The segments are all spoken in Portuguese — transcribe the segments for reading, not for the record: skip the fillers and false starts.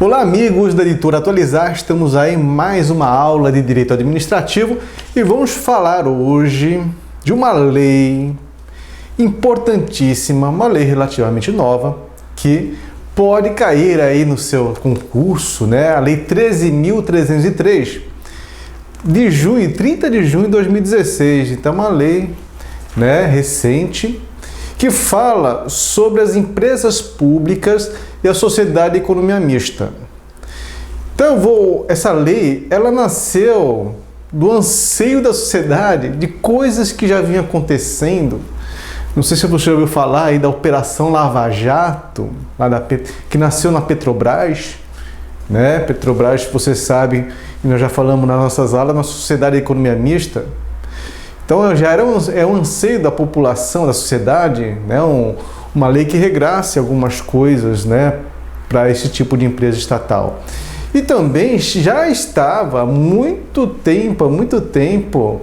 Olá, amigos da Editora Atualizar, estamos aí em mais uma aula de Direito Administrativo e vamos falar hoje de uma lei importantíssima, uma lei relativamente nova, que pode cair aí no seu concurso, né? A Lei 13.303, de junho, 30 de junho de 2016. Então, uma lei, né, recente, que fala sobre as empresas públicas e a sociedade de economia mista. Então, essa lei, ela nasceu do anseio da sociedade, de coisas que já vinham acontecendo. Não sei se você já ouviu falar aí da Operação Lava Jato, que nasceu na Petrobras, né? Petrobras, você sabe, e nós já falamos nas nossas aulas, na sociedade de economia mista. Então, já era um anseio da população, da sociedade, né? Uma lei que regrasse algumas coisas, né, para esse tipo de empresa estatal. E também já estava há muito tempo,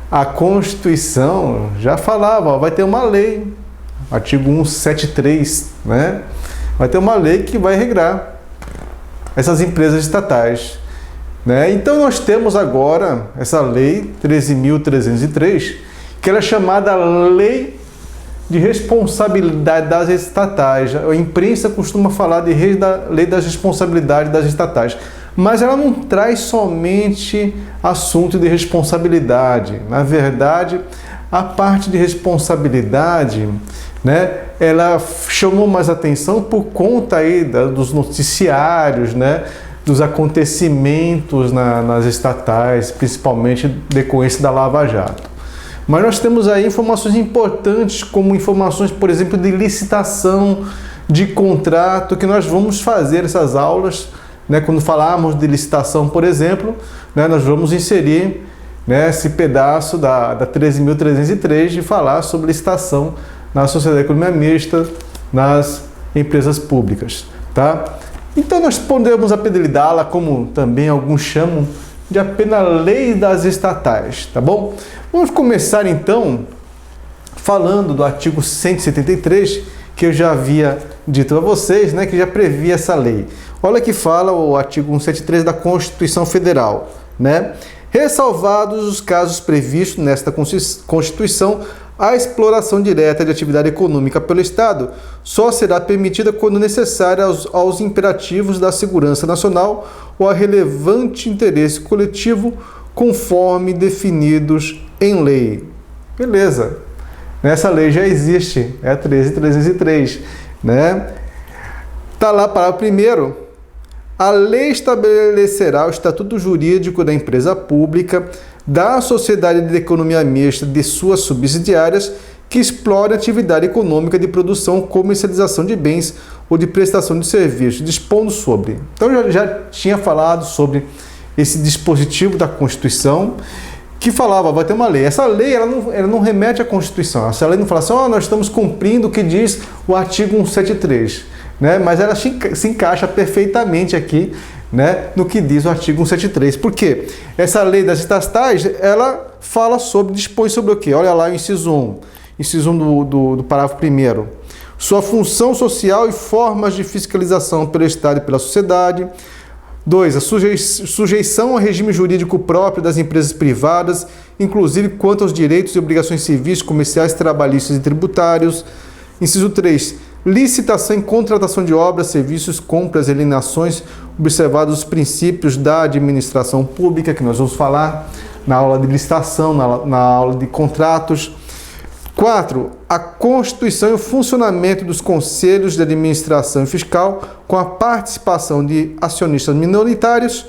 a Constituição já falava, ó, vai ter uma lei, artigo 173, né? Vai ter uma lei que vai regrar essas empresas estatais, né? Então nós temos agora essa lei 13.303, que ela é chamada Lei de Responsabilidade das Estatais. A imprensa costuma falar de Lei das Responsabilidades das Estatais, mas ela não traz somente assunto de responsabilidade. Na verdade, a parte de responsabilidade, né, ela chamou mais atenção por conta aí dos noticiários, né, dos acontecimentos nas estatais, principalmente decorrência da Lava Jato. Mas nós temos aí informações importantes, como informações, por exemplo, de licitação, de contrato, que nós vamos fazer essas aulas, né? Quando falarmos de licitação, por exemplo, né, nós vamos inserir, né, esse pedaço da 13.303 de falar sobre licitação na sociedade de economia mista, nas empresas públicas, tá? Então nós podemos apelidá-la, como também alguns chamam, de apenas Lei das Estatais, tá bom? Vamos começar então falando do artigo 173, que eu já havia dito a vocês, né, que já previa essa lei. Olha que fala o artigo 173 da Constituição Federal, né? Ressalvados os casos previstos nesta Constituição, a exploração direta de atividade econômica pelo Estado só será permitida quando necessária aos imperativos da segurança nacional ou a relevante interesse coletivo, conforme definidos em lei. Beleza. Essa lei já existe, é a 13.303, né? Tá lá para o primeiro. A lei estabelecerá o estatuto jurídico da empresa pública, da sociedade de economia mista, de suas subsidiárias que explorem atividade econômica de produção, comercialização de bens ou de prestação de serviços, dispondo sobre. Então, eu já tinha falado sobre esse dispositivo da Constituição, que falava, vai ter uma lei. Essa lei, ela não remete à Constituição. Essa lei não fala assim, nós estamos cumprindo o que diz o artigo 173, né? Mas ela se encaixa perfeitamente aqui, né, no que diz o artigo 173. Por quê? Essa lei das estatais, ela fala dispõe sobre o quê? Olha lá o inciso 1. Inciso 1 do parágrafo 1º. Sua função social e formas de fiscalização pelo Estado e pela sociedade. 2. A sujeição ao regime jurídico próprio das empresas privadas, inclusive quanto aos direitos e obrigações civis, comerciais, trabalhistas e tributários. Inciso 3. Licitação e contratação de obras, serviços, compras e alienações, observados os princípios da administração pública, que nós vamos falar na aula de licitação, na aula de contratos. 4. A constituição e o funcionamento dos conselhos de administração e fiscal com a participação de acionistas minoritários.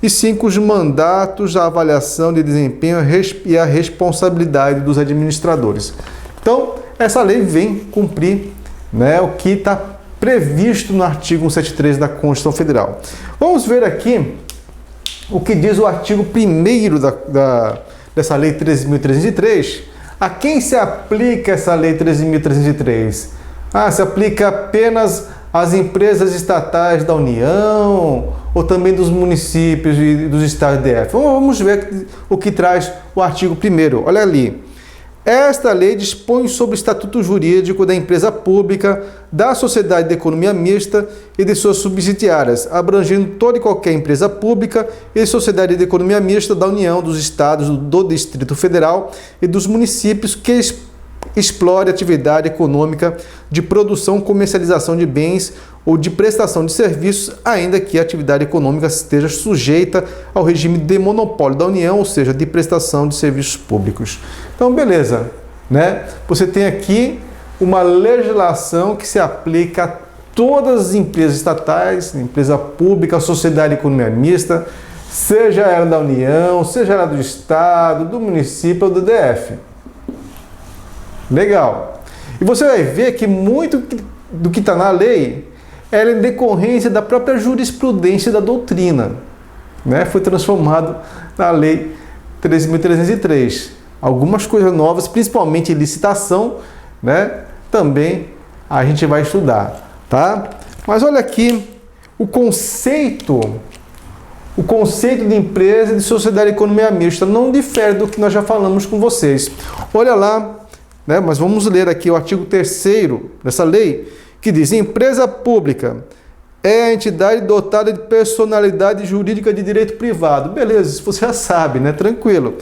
E 5. Os mandatos, a avaliação de desempenho e a responsabilidade dos administradores. Então, essa lei vem cumprir, né, o que está previsto no artigo 173 da Constituição Federal. Vamos ver aqui o que diz o artigo 1º dessa Lei 13.303. A quem se aplica essa Lei 13.303? Se aplica apenas às empresas estatais da União ou também dos municípios e dos estados DF? Vamos ver o que traz o artigo 1º. Olha ali. Esta lei dispõe sobre o estatuto jurídico da empresa pública, da sociedade de economia mista e de suas subsidiárias, abrangendo toda e qualquer empresa pública e sociedade de economia mista da União, dos Estados, do Distrito Federal e dos municípios que explore atividade econômica de produção, comercialização de bens ou de prestação de serviços, ainda que a atividade econômica esteja sujeita ao regime de monopólio da União, ou seja, de prestação de serviços públicos. Então, beleza, né? Você tem aqui uma legislação que se aplica a todas as empresas estatais, empresa pública, sociedade de economia mista, seja ela da União, seja ela do Estado, do município ou do DF. Legal. E você vai ver que muito do que está na lei é em decorrência da própria jurisprudência da doutrina, né? Foi transformado na Lei 13.303. Algumas coisas novas, principalmente licitação, né? Também a gente vai estudar, tá? Mas olha aqui o conceito de empresa e de sociedade de economia mista não difere do que nós já falamos com vocês. Olha lá, né? Mas vamos ler aqui o artigo 3º dessa lei, que diz: empresa pública é a entidade dotada de personalidade jurídica de direito privado. Beleza, isso você já sabe, né? Tranquilo.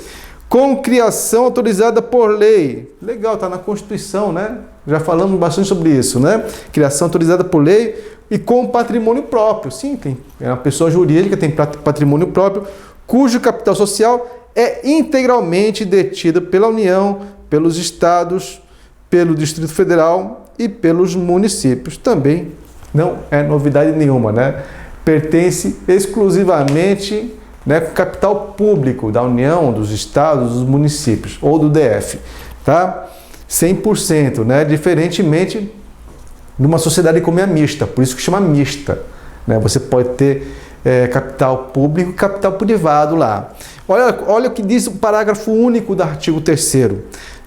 Com criação autorizada por lei. Legal, tá na Constituição, né? Já falamos bastante sobre isso, né? Criação autorizada por lei e com patrimônio próprio. Sim, é uma pessoa jurídica, tem patrimônio próprio, cujo capital social é integralmente detido pela União, pelos estados, pelo Distrito Federal e pelos municípios. Também não é novidade nenhuma, né? Pertence exclusivamente, né, com capital público da União, dos estados, dos municípios ou do DF, tá? 100%, né? Diferentemente de uma sociedade de economia mista, por isso que chama mista, né? Você pode ter capital público e capital privado lá. Olha o que diz o parágrafo único do artigo 3º.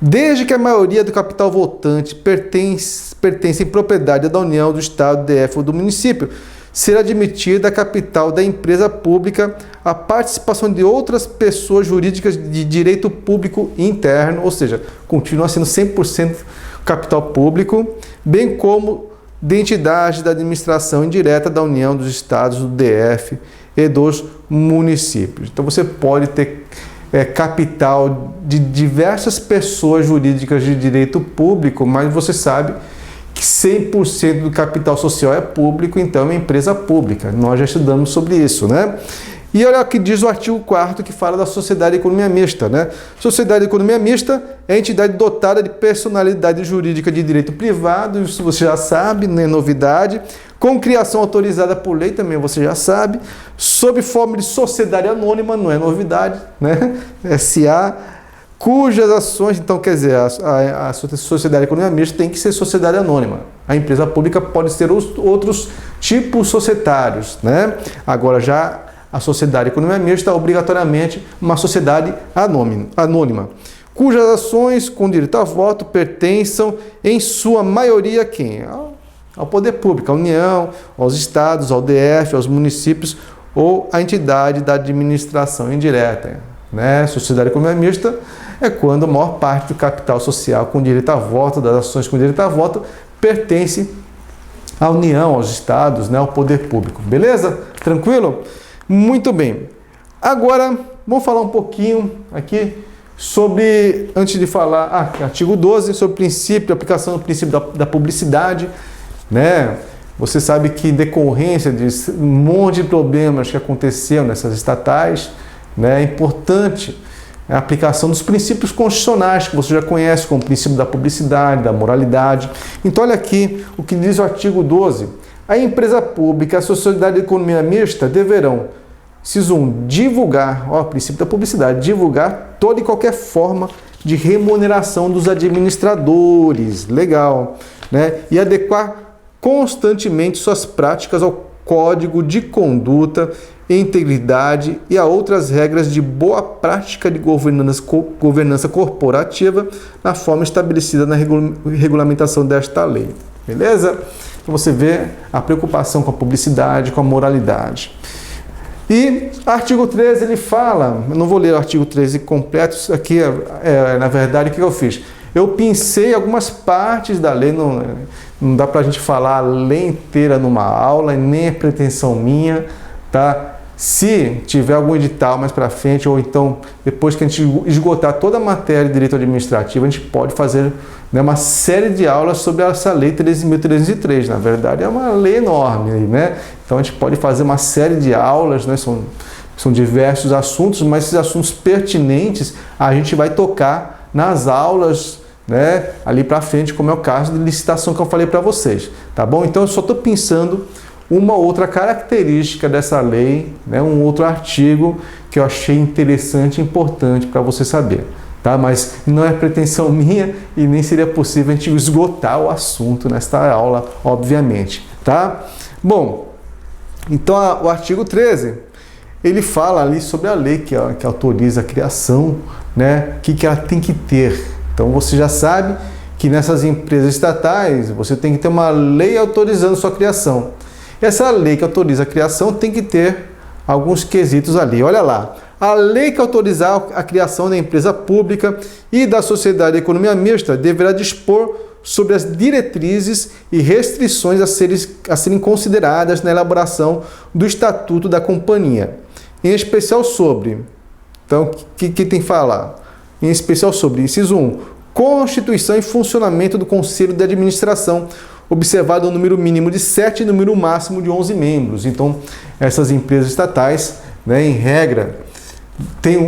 Desde que a maioria do capital votante pertence em propriedade da União, do Estado, do DF ou do município, será admitida a capital da empresa pública a participação de outras pessoas jurídicas de direito público interno, ou seja, continua sendo 100% capital público, bem como de entidades da administração indireta da União, dos Estados, do DF e dos municípios. Então você pode ter capital de diversas pessoas jurídicas de direito público, mas você sabe que 100% do capital social é público, então é uma empresa pública. Nós já estudamos sobre isso, né? E olha o que diz o artigo 4º, que fala da sociedade de economia mista, né? Sociedade de economia mista é a entidade dotada de personalidade jurídica de direito privado, isso você já sabe, não é novidade, com criação autorizada por lei, também você já sabe, sob forma de sociedade anônima, não é novidade, né? SA, cujas ações, então quer dizer, a sociedade de economia mista tem que ser sociedade anônima. A empresa pública pode ser outros tipos societários, né? Agora já a sociedade de economia mista é obrigatoriamente uma sociedade anônima, cujas ações com direito a voto pertençam em sua maioria a quem? Ao poder público, à União, aos estados, ao DF, aos municípios ou à entidade da administração indireta, né? Sociedade de economia mista é quando a maior parte do capital social com direito a voto, das ações com direito a voto, pertence à União, aos estados, né, ao poder público. Beleza? Tranquilo? Muito bem. Agora, vamos falar um pouquinho aqui sobre, antes de falar, artigo 12, sobre o princípio, aplicação do princípio da publicidade, né? Você sabe que em decorrência de um monte de problemas que aconteceram nessas estatais, né, é importante a aplicação dos princípios constitucionais que você já conhece, como o princípio da publicidade, da moralidade. Então, olha aqui o que diz o artigo 12. A empresa pública e a sociedade de economia mista deverão, inciso 1, divulgar, o princípio da publicidade, divulgar toda e qualquer forma de remuneração dos administradores, legal, né? E adequar constantemente suas práticas ao código de conduta, integridade e a outras regras de boa prática de governança corporativa na forma estabelecida na regulamentação desta lei. Beleza? Então você vê a preocupação com a publicidade, com a moralidade. E artigo 13 ele fala, eu não vou ler o artigo 13 completo, isso aqui na verdade o que eu fiz? Eu pincei algumas partes da lei, não dá para a gente falar a lei inteira numa aula, nem é pretensão minha, tá? Se tiver algum edital mais para frente, ou então depois que a gente esgotar toda a matéria de direito administrativo, a gente pode fazer, né, uma série de aulas sobre essa lei 13.303. Na verdade, é uma lei enorme, né? Então a gente pode fazer uma série de aulas, né? São diversos assuntos, mas esses assuntos pertinentes a gente vai tocar nas aulas, né, ali para frente, como é o caso de licitação que eu falei para vocês, tá bom? Então eu só estou pensando uma outra característica dessa lei, né, um outro artigo que eu achei interessante e importante para você saber, tá? Mas não é pretensão minha e nem seria possível a gente esgotar o assunto nesta aula, obviamente, tá? Bom, então o artigo 13, ele fala ali sobre a lei que autoriza a criação, né, que ela tem que ter. Então você já sabe que nessas empresas estatais você tem que ter uma lei autorizando sua criação. Essa lei que autoriza a criação tem que ter alguns quesitos ali. Olha lá, a lei que autorizar a criação da empresa pública e da sociedade de economia mista deverá dispor sobre as diretrizes e restrições a serem consideradas na elaboração do estatuto da companhia. Em especial sobre, então, o que tem que falar? Em especial sobre, inciso 1, constituição e funcionamento do Conselho de Administração, observado o número mínimo de 7 e o número máximo de 11 membros. Então, essas empresas estatais, né, em regra,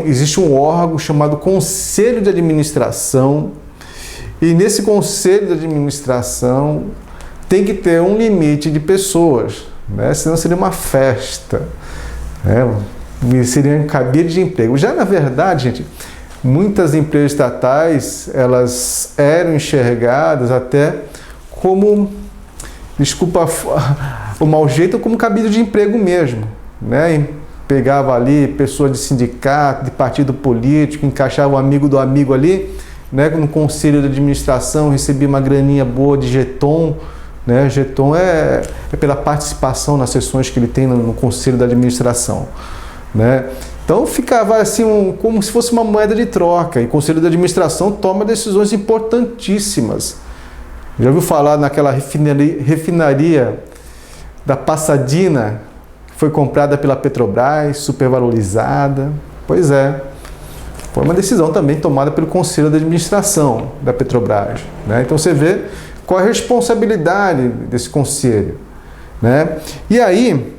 existe um órgão chamado Conselho de Administração, e nesse Conselho de Administração tem que ter um limite de pessoas, né, senão seria uma festa, né, seria um cabide de emprego. Já na verdade, gente, muitas empresas estatais, elas eram enxergadas até como, desculpa o mau jeito, como cabide de emprego mesmo, né? E pegava ali pessoas de sindicato, de partido político, encaixava o amigo do amigo ali, né? No conselho de administração, recebia uma graninha boa de jeton, né? Jeton é pela participação nas sessões que ele tem no conselho da administração, né? Então ficava assim como se fosse uma moeda de troca, e o conselho de administração toma decisões importantíssimas. Já ouviu falar naquela refinaria da Pasadena, que foi comprada pela Petrobras, supervalorizada? Pois é, foi uma decisão também tomada pelo Conselho de Administração da Petrobras, né? Então você vê qual é a responsabilidade desse conselho, né? E aí,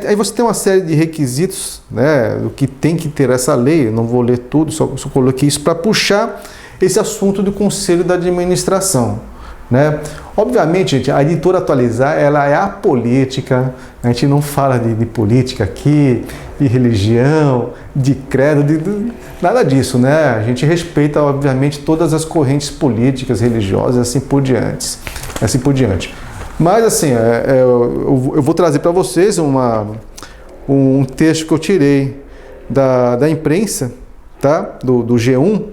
aí você tem uma série de requisitos, né, do que tem que ter essa lei. Eu não vou ler tudo, só coloquei isso para puxar esse assunto do Conselho da Administração, né? Obviamente, gente, a editora Atualizar, ela é apolítica, a gente não fala de política aqui, de religião, de credo, nada disso, né? A gente respeita, obviamente, todas as correntes políticas, religiosas, assim por diante. Mas, assim, eu vou trazer para vocês um texto que eu tirei da imprensa, tá? Do G1,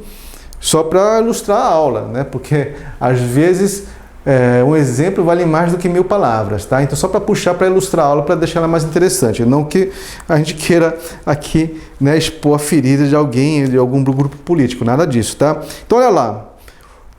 só para ilustrar a aula, né? Porque às vezes um exemplo vale mais do que 1000 palavras, tá? Então só para puxar, para ilustrar a aula, para deixar ela mais interessante, não que a gente queira aqui, né, expor a ferida de alguém, de algum grupo político, nada disso, tá? Então olha lá,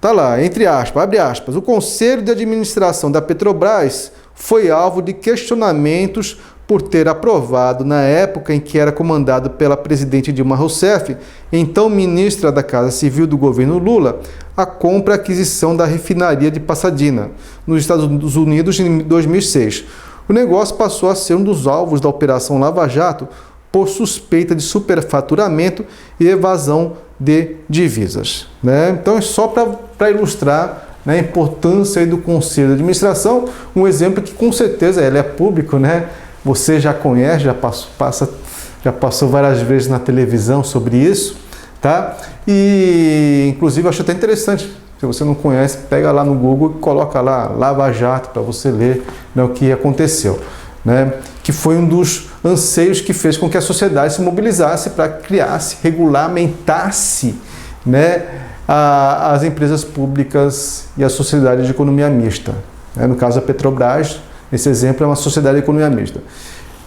tá lá, entre aspas, abre aspas, o Conselho de Administração da Petrobras foi alvo de questionamentos por ter aprovado, na época em que era comandado pela presidente Dilma Rousseff, então ministra da Casa Civil do governo Lula, a compra e aquisição da refinaria de Pasadena, nos Estados Unidos, em 2006. O negócio passou a ser um dos alvos da Operação Lava Jato por suspeita de superfaturamento e evasão de divisas, né? Então é só para ilustrar, né, a importância aí do Conselho de Administração, um exemplo que com certeza ele é público, né? Você já conhece, já passou várias vezes na televisão sobre isso, tá? E, inclusive, eu acho até interessante, se você não conhece, pega lá no Google e coloca lá Lava Jato para você ler, né, o que aconteceu, né? Que foi um dos anseios que fez com que a sociedade se mobilizasse para criasse, regulamentasse, né, as empresas públicas e a sociedade de economia mista, né? No caso, a Petrobras, esse exemplo é uma sociedade de economia mista.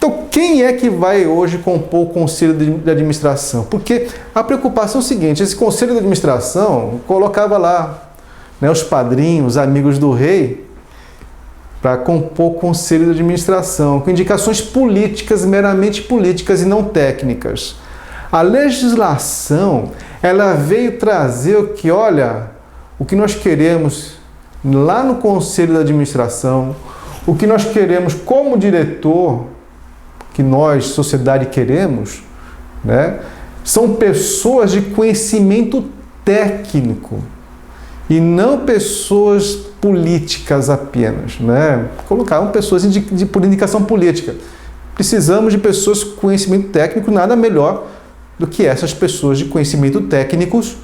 Então, quem é que vai hoje compor o conselho de administração? Porque a preocupação é o seguinte, esse conselho de administração colocava lá, né, os padrinhos, os amigos do rei, para compor o conselho de administração, com indicações políticas, meramente políticas e não técnicas. A legislação, ela veio trazer o que, olha, o que nós queremos lá no conselho de administração, o que nós queremos como diretor, que nós, sociedade, queremos, né, são pessoas de conhecimento técnico e não pessoas políticas apenas, né? Colocaram pessoas por indicação política. Precisamos de pessoas com conhecimento técnico, nada melhor do que essas pessoas de conhecimento técnicos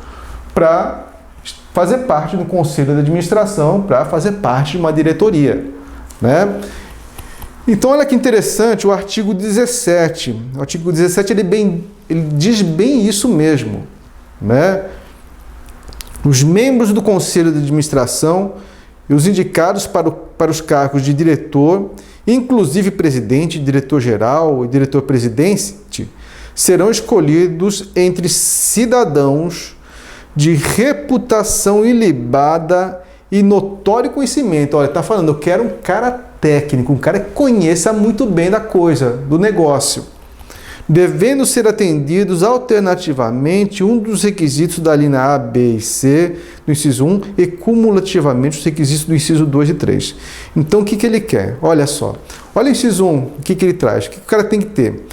para fazer parte do conselho de administração, para fazer parte de uma diretoria, né? Então, olha que interessante o artigo 17. O artigo 17 ele diz bem isso mesmo, né? Os membros do conselho de administração e os indicados para os cargos de diretor, inclusive presidente, diretor-geral e diretor-presidente, serão escolhidos entre cidadãos de reputação ilibada e notório conhecimento. Olha, está falando, eu quero um cara técnico, um cara que conheça muito bem da coisa, do negócio, devendo ser atendidos alternativamente um dos requisitos da linha A, B e C do inciso 1 e cumulativamente os requisitos do inciso 2 e 3. Então, o que ele quer? Olha só. Olha o inciso 1, o que ele traz? O que o cara tem que ter?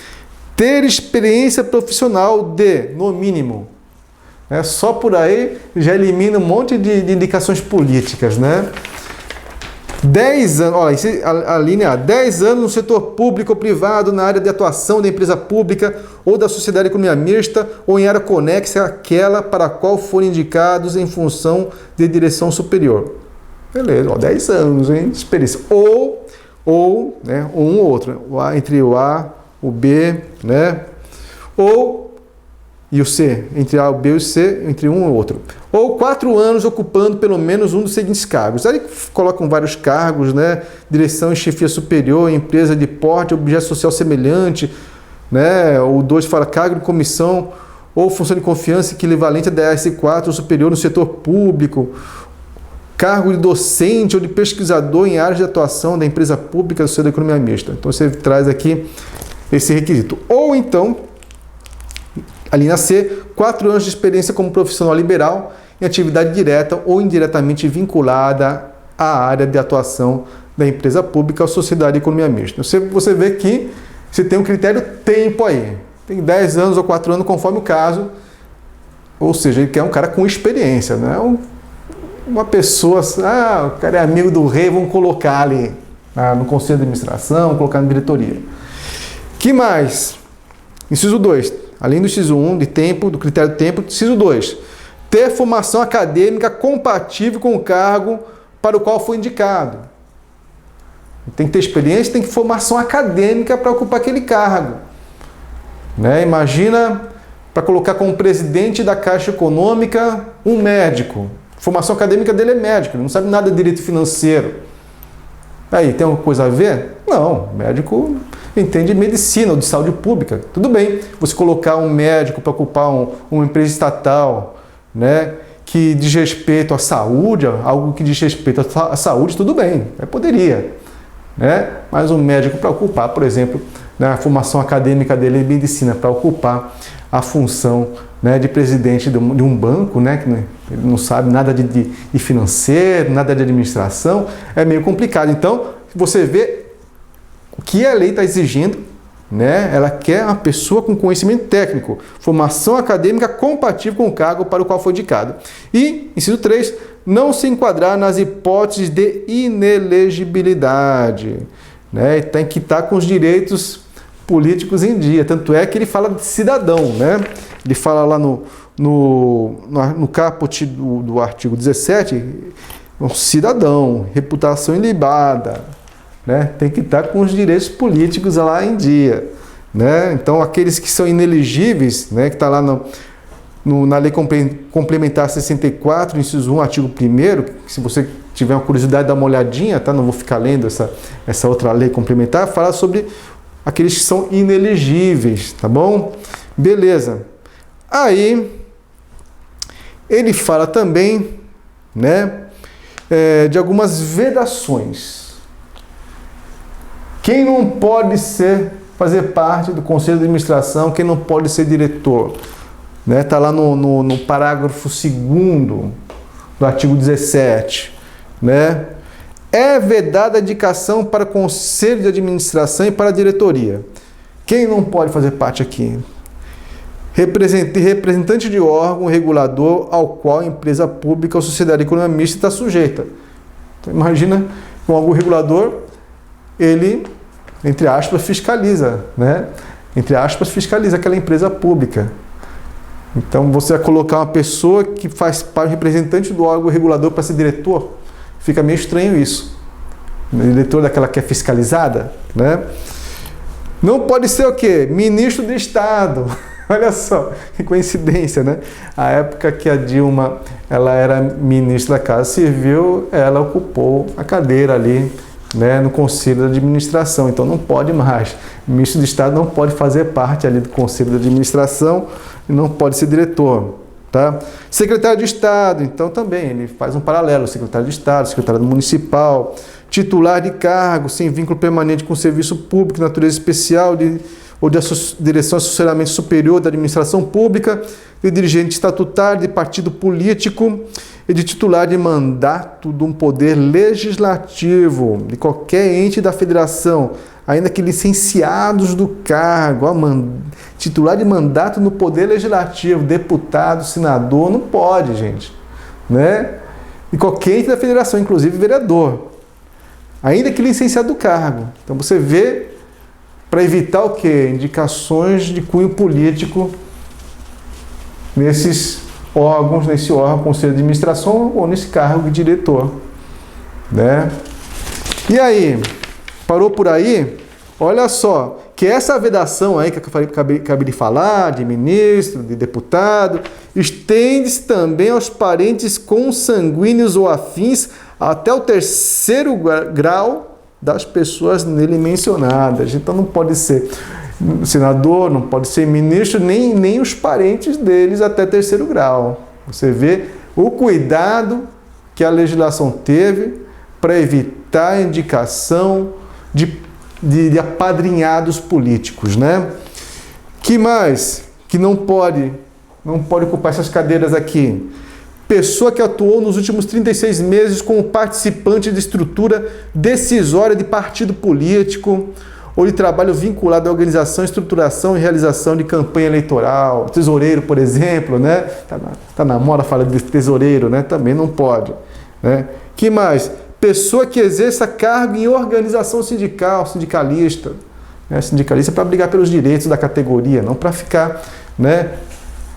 Ter experiência profissional de, no mínimo. Só por aí já elimina um monte de indicações políticas, né? 10 anos, olha, a linha A, 10 anos no setor público ou privado, na área de atuação da empresa pública ou da sociedade de economia mista ou em área conexa àquela para a qual forem indicados em função de direção superior. Beleza, 10 anos, hein, de experiência. Ou né, um ou outro, entre o A, o B, né? Ou e o C, entre A, o B e o C, entre um e outro. Ou 4 anos ocupando pelo menos um dos seguintes cargos. Aí colocam vários cargos, né? Direção e chefia superior, empresa de porte, objeto social semelhante, né? O 2 fala cargo de comissão ou função de confiança equivalente a DS4 ou superior no setor público, cargo de docente ou de pesquisador em áreas de atuação da empresa pública do setor da economia mista. Então você traz aqui esse requisito. Ou então, a linha C, 4 anos de experiência como profissional liberal em atividade direta ou indiretamente vinculada à área de atuação da empresa pública ou sociedade de economia mista. Você vê que você tem um critério tempo aí. Tem 10 anos ou 4 anos, conforme o caso. Ou seja, ele quer um cara com experiência, não é uma pessoa, o cara é amigo do rei, vamos colocar ali no conselho de administração, colocar na diretoria. Que mais? Inciso 2. Além do inciso 1, de tempo, do critério de tempo, inciso 2. Ter formação acadêmica compatível com o cargo para o qual foi indicado. Tem que ter experiência, tem que ter formação acadêmica para ocupar aquele cargo. Né? Imagina, para colocar como presidente da Caixa Econômica, um médico. A formação acadêmica dele é médico, ele não sabe nada de direito financeiro. Aí, tem alguma coisa a ver? Não, médico entende de medicina ou de saúde pública. Tudo bem, você colocar um médico para ocupar uma empresa estatal, né, que diz respeito à saúde, algo que diz respeito à saúde, tudo bem, poderia. Né? Mas um médico para ocupar, por exemplo, né, a formação acadêmica dele é medicina, para ocupar a função, né, de presidente de um banco, né, que ele não sabe nada de financeiro, nada de administração, é meio complicado. Então, você vê o que a lei está exigindo, né? Ela quer uma pessoa com conhecimento técnico, formação acadêmica compatível com o cargo para o qual foi indicado. E, inciso 3, não se enquadrar nas hipóteses de inelegibilidade. Né? Tem que estar com os direitos políticos em dia. Tanto é que ele fala de cidadão. Né? Ele fala lá no caput do artigo 17, um cidadão, reputação ilibada. Né? Tem que estar com os direitos políticos lá em dia. Né? Então, aqueles que são inelegíveis, né, que está lá na Lei Complementar 64, inciso 1, artigo 1º, se você tiver uma curiosidade, dá uma olhadinha, tá? Não vou ficar lendo essa outra lei complementar, fala sobre aqueles que são inelegíveis, tá bom? Beleza. Aí, ele fala também, né, de algumas vedações. Quem não pode fazer parte do conselho de administração, quem não pode ser diretor, né? Tá lá no parágrafo 2º do artigo 17, né? É vedada a indicação para conselho de administração e para a diretoria. Quem não pode fazer parte aqui? Representante de órgão regulador ao qual a empresa pública ou sociedade econômica mista está sujeita. Então, imagina que um órgão regulador, ele, entre aspas, fiscaliza, né? Entre aspas, fiscaliza aquela empresa pública. Então, você vai colocar uma pessoa que faz parte, representante do órgão regulador para ser diretor, fica meio estranho isso. O diretor daquela que é fiscalizada, né? Não pode ser o quê? Ministro de Estado. Olha só, que coincidência, né? A época que a Dilma ela era ministra da Casa Civil, ela ocupou a cadeira ali, né, no Conselho de Administração. Então não pode mais. O ministro de Estado não pode fazer parte ali do Conselho de Administração e não pode ser diretor. Tá? Secretário de Estado, então também, ele faz um paralelo, secretário de Estado, secretário municipal, titular de cargo, sem vínculo permanente com o serviço público, natureza especial, ou de direção e assessoramento superior da administração pública, de dirigente estatutário, de partido político e de titular de mandato de um poder legislativo, de qualquer ente da federação, ainda que licenciados do cargo, titular de mandato no poder legislativo, deputado, senador, não pode, gente, né? E qualquer ente da federação, inclusive vereador, ainda que licenciado do cargo. Então você vê, para evitar o quê? Indicações de cunho político nesses órgãos, nesse órgão, conselho de administração ou nesse cargo de diretor, né? E aí, parou por aí? Olha só, que essa vedação aí que eu acabei de falar, de ministro, de deputado, estende-se também aos parentes consanguíneos ou afins até o 3º grau das pessoas nele mencionadas. Então não pode ser senador, não pode ser ministro, nem os parentes deles até 3º grau. Você vê o cuidado que a legislação teve para evitar a indicação de apadrinhados políticos, né? Que mais? Que não pode ocupar essas cadeiras aqui. Pessoa que atuou nos últimos 36 meses como participante de estrutura decisória de partido político ou de trabalho vinculado à organização, estruturação e realização de campanha eleitoral. Tesoureiro, por exemplo, né? Tá na moda falar de tesoureiro, né? Também não pode, né? Que mais? Pessoa que exerça cargo em organização sindical, sindicalista. Né? Sindicalista para brigar pelos direitos da categoria, não para ficar, né,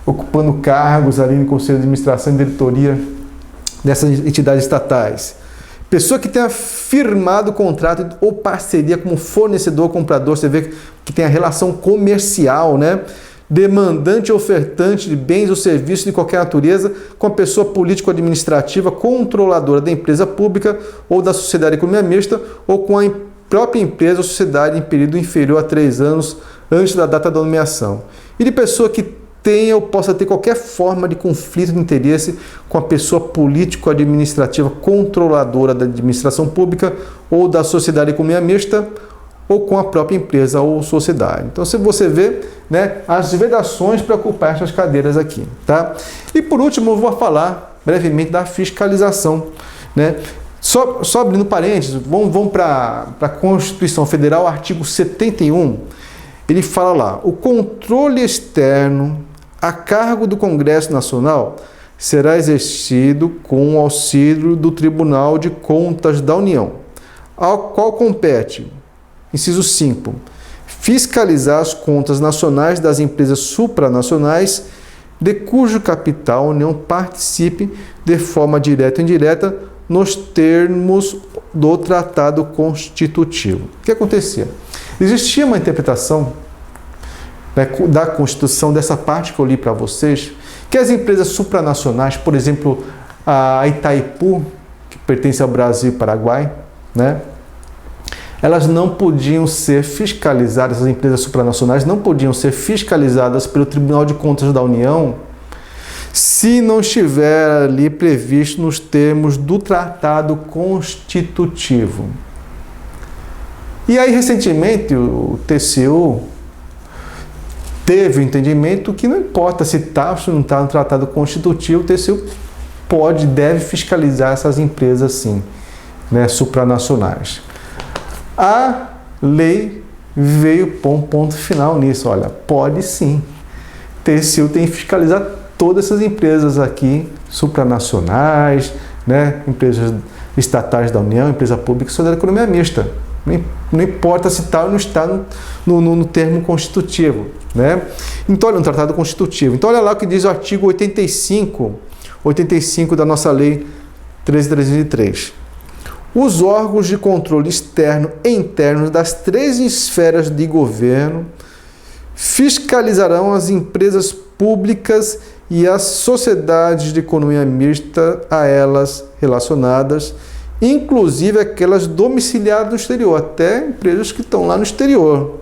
ocupando cargos ali no Conselho de Administração e Diretoria dessas entidades estatais. Pessoa que tenha firmado contrato ou parceria como fornecedor ou comprador, você vê que tem a relação comercial, né? Demandante ou ofertante de bens ou serviços de qualquer natureza com a pessoa político-administrativa controladora da empresa pública ou da sociedade econômica mista ou com a própria empresa ou sociedade em período inferior a 3 anos antes da data da nomeação. E de pessoa que tenha ou possa ter qualquer forma de conflito de interesse com a pessoa político-administrativa controladora da administração pública ou da sociedade econômica mista ou com a própria empresa ou sociedade. Então, se você vê, né, as vedações para ocupar essas cadeiras aqui, tá? E por último, eu vou falar brevemente da fiscalização, né? Só abrindo parênteses, vamos para a Constituição Federal, artigo 71, ele fala lá, o controle externo a cargo do Congresso Nacional será exercido com o auxílio do Tribunal de Contas da União, ao qual compete, inciso 5, fiscalizar as contas nacionais das empresas supranacionais de cujo capital a União participe de forma direta ou indireta nos termos do Tratado Constitutivo. O que acontecia? Existia uma interpretação, né, da Constituição, dessa parte que eu li para vocês, que as empresas supranacionais, por exemplo, a Itaipu, que pertence ao Brasil e Paraguai, né, elas não podiam ser fiscalizadas, as empresas supranacionais não podiam ser fiscalizadas pelo Tribunal de Contas da União se não estiver ali previsto nos termos do Tratado Constitutivo. E aí, recentemente, o TCU teve o entendimento que não importa se está ou se não está no Tratado Constitutivo, o TCU pode, deve fiscalizar essas empresas sim, né, supranacionais. A lei veio pôr um ponto final nisso, olha, pode sim. O TCU tem que fiscalizar todas essas empresas aqui, supranacionais, né, empresas estatais da União, empresa pública, isso é da economia mista. Não importa se está ou não está no termo constitutivo, né? Então, olha, no Tratado Constitutivo. Então, olha lá o que diz o artigo 85 da nossa Lei 13.303. Os órgãos de controle externo e interno das 3 esferas de governo fiscalizarão as empresas públicas e as sociedades de economia mista a elas relacionadas, inclusive aquelas domiciliadas no exterior, até empresas que estão lá no exterior,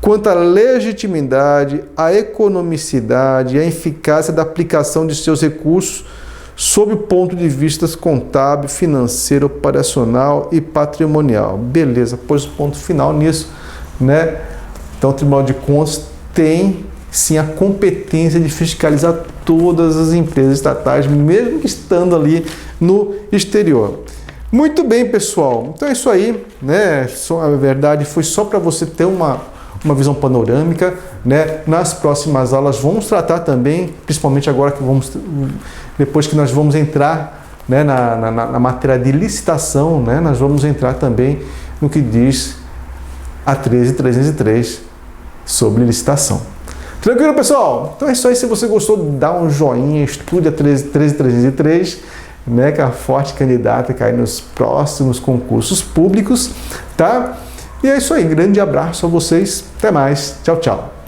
quanto à legitimidade, à economicidade e à eficácia da aplicação de seus recursos sob o ponto de vista contábil, financeiro, operacional e patrimonial. Beleza, pôs o ponto final nisso, né? Então o Tribunal de Contas tem sim a competência de fiscalizar todas as empresas estatais, mesmo que estando ali no exterior. Muito bem, pessoal. Então é isso aí, né? A verdade foi só para você ter uma visão panorâmica, né? Nas próximas aulas vamos tratar também, principalmente agora que depois que nós vamos entrar, né, na matéria de licitação, né? Nós vamos entrar também no que diz a 13.303 sobre licitação. Tranquilo, pessoal? Então é isso aí. Se você gostou, dá um joinha, estude a 13.303, né, que é a forte candidata a cair nos próximos concursos públicos, tá? E é isso aí, grande abraço a vocês, até mais, tchau, tchau.